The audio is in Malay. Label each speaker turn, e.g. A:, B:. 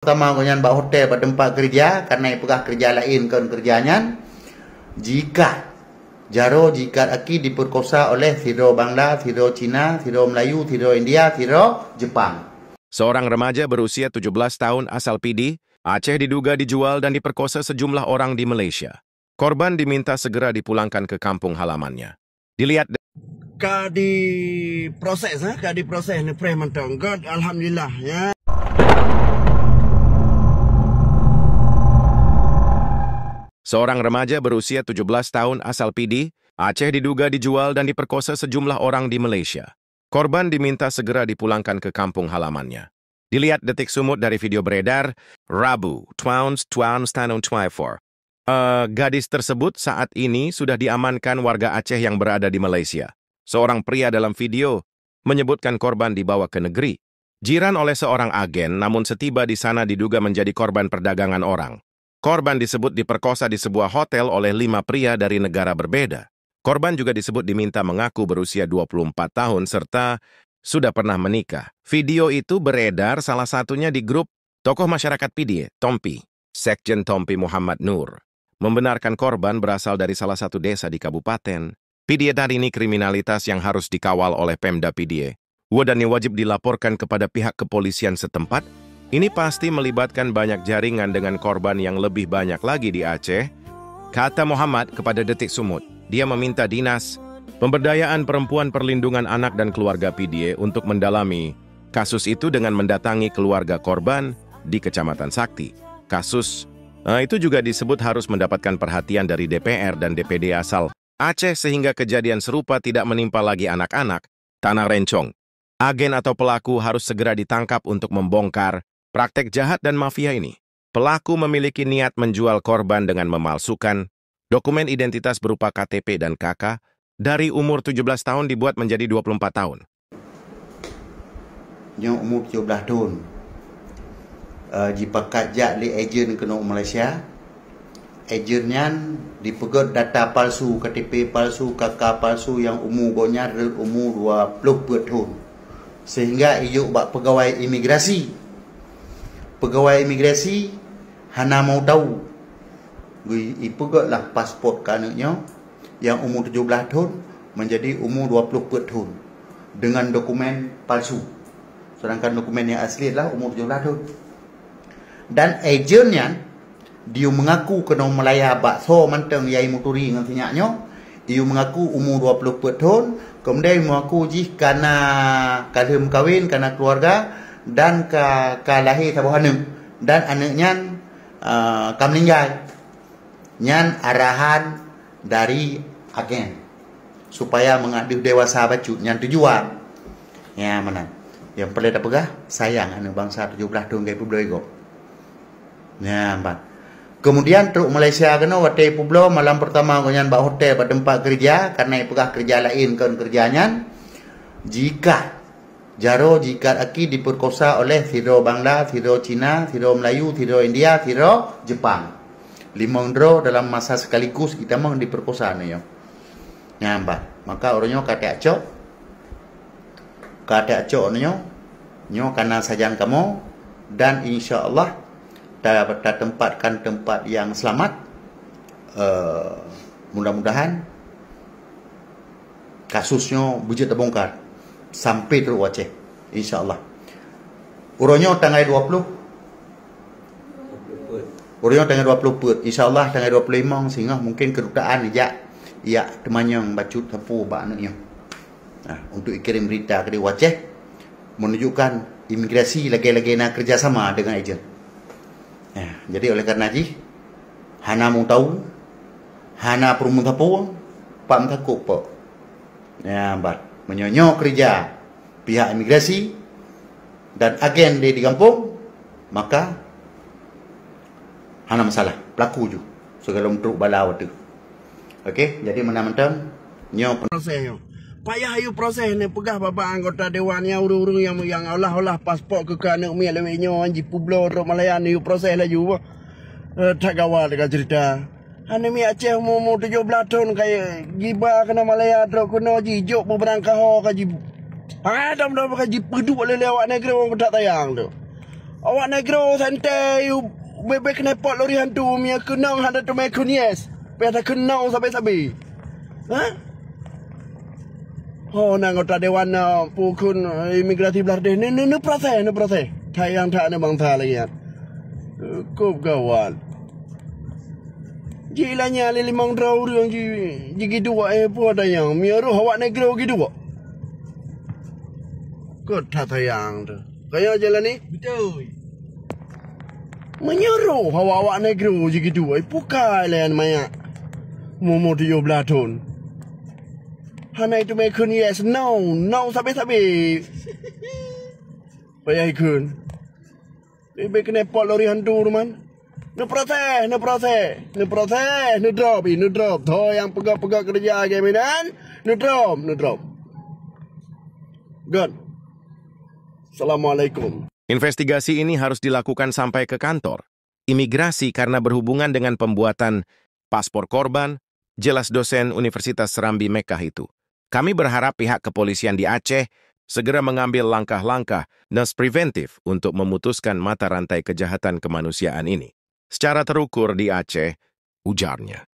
A: Pertama kunyan bak hotel pada tempat kerja karena pegah kerja lain kan kerjanya jika aki diperkosa oleh tiro Bangla, tiro Cina, tiro Melayu, tiro India, tiro Jepang.
B: Seorang remaja berusia 17 tahun asal Pidi, Aceh diduga dijual dan diperkosa sejumlah orang di Malaysia. Korban diminta segera dipulangkan ke kampung halamannya. Dilihat
C: diproses ni pray mantong. God alhamdulillah ya.
B: Seorang remaja berusia 17 tahun asal Pidi, Aceh diduga dijual dan diperkosa sejumlah orang di Malaysia. Korban diminta segera dipulangkan ke kampung halamannya. Dilihat detik sumut dari video beredar, Rabu, 12 tahun 24. Gadis tersebut saat ini sudah diamankan warga Aceh yang berada di Malaysia. Seorang pria dalam video menyebutkan korban dibawa ke negeri. Jiran oleh seorang agen, namun setiba di sana diduga menjadi korban perdagangan orang. Korban disebut diperkosa di sebuah hotel oleh 5 pria dari negara berbeda. Korban juga disebut diminta mengaku berusia 24 tahun serta sudah pernah menikah. Video itu beredar salah satunya di grup tokoh masyarakat Pidi, Tompi. Sekjen Tompi Muhammad Nur membenarkan korban berasal dari salah satu desa di Kabupaten Pidi. Hari ini kriminalitas yang harus dikawal oleh Pemda Pidi. Dan wajib dilaporkan kepada pihak kepolisian setempat. Ini pasti melibatkan banyak jaringan dengan korban yang lebih banyak lagi di Aceh. Kata Muhammad kepada Detik Sumut, dia meminta Dinas Pemberdayaan Perempuan Perlindungan Anak dan Keluarga Pidi untuk mendalami kasus itu dengan mendatangi keluarga korban di Kecamatan Sakti. Kasus itu juga disebut harus mendapatkan perhatian dari DPR dan DPD asal Aceh sehingga kejadian serupa tidak menimpa lagi anak-anak tanah rencong. Agen atau pelaku harus segera ditangkap untuk membongkar praktek jahat dan mafia ini. Pelaku memiliki niat menjual korban dengan memalsukan dokumen identitas berupa KTP dan KK dari umur 17 tahun dibuat menjadi 24 tahun.
A: Yang umur 17 tahun. Jika kajak li ejen ke Malaysia, ejennya dipegot data palsu, KTP palsu, KK palsu yang umur gonya umur 20 tahun. Sehingga ijuk bak pegawai imigrasi. Pegawai imigrasi hana mau tahu ipegotlah pasport kanaknya yang umur 17 tahun menjadi umur 20 tahun dengan dokumen palsu, sedangkan dokumen yang asli adalah umur 17 tahun. Dan ejennya dia mengaku kena Melaya bakso manteng yai muturi dengan sinyaknya, dia mengaku umur 20 tahun, kemudian mengaku jih karena kahwin karena keluarga dan ka lahir sabuh anak dan anaknya meninggal. Nyan arahan dari agen supaya mengadu dewasa baju nyan tujuan ya mana yang perlu dah pegah sayang anak bangsa 17 tahun ke Pueblo ego ya mbak. Kemudian truk Malaysia kena wate Pueblo malam pertama nyan bak hotel pada tempat kerja karena pegah kerja lain kan kerjanya jika aki diperkosa oleh tiro Bangla, tiro Cina, tiro Melayu, tiro India, tiro Jepang. 5 orang dalam masa sekaligus kita mau diperkosa nih ya. Nyambah. Maka orangnya kata acok nyo karena sajan kamu dan insya Allah dapat tempatkan tempat yang selamat. Mudah-mudahan kasusnya bujut terbongkar sampai terus Aceh insyaallah. Urangnya tanggal 20 tanggal 20 insyaallah tanggal 25 sehingga mungkin kedutaan ya temannya bacut sapu ba anaknya. Nah, untuk kirim berita ke Aceh menunjukkan imigrasi lagi-lagi nak kerjasama dengan ejen. Nah, jadi oleh karena hana mau tahu hana perumun sapu pak takut pak. Ya, bat menyonyok kerja pihak imigrasi dan agen di kampung, maka hana masalah pelaku ju segala untuk balau tu. Okey, jadi mana-mana nyo
C: prosesnya payah ayu proses ni pegah bapa anggota dewan yang urung-urung yang olah pasport ke anak mi lewenya anji Pueblo ro Malaya ni proses lah ju tak gawal dengan cerita. Hanya mi Aceh umur 17 tahun kayak giba kena Malaya truk kena jijok berangkah ho kaji. Ada mudah kaji pedu boleh lewat negeri orang tak tayang tu. Awak negro santai bebek kena pot lori hantu mia kenang hada tu mai kunies. Pada kenang sampai-sampai. Ha? Oh, anggota dewan pukun imigrasi Bangladesh ni proses. Tayang tak ada bangsa lagi ya. Kop gawat. Jilanya le 500 orang gitu apa ada yang miaru awak negro gitu kok. Kau tak tayang tu. Kayak jalan ni?
D: Betul.
C: Menyuruh awak negro gitu pukai lain maya. Umur 17 tahun. Hana itu mekun yes no sampai. Payah ikun. Bebek kena pot lori hantu man. No proses. No drop. Toh yang pegang kerja geminan. No drop. Good. Assalamualaikum.
B: Investigasi ini harus dilakukan sampai ke kantor imigrasi karena berhubungan dengan pembuatan paspor korban, jelas dosen Universitas Serambi Mekkah itu. Kami berharap pihak kepolisian di Aceh segera mengambil langkah-langkah dan preventif untuk memutuskan mata rantai kejahatan kemanusiaan ini. Secara terukur di Aceh, ujarnya.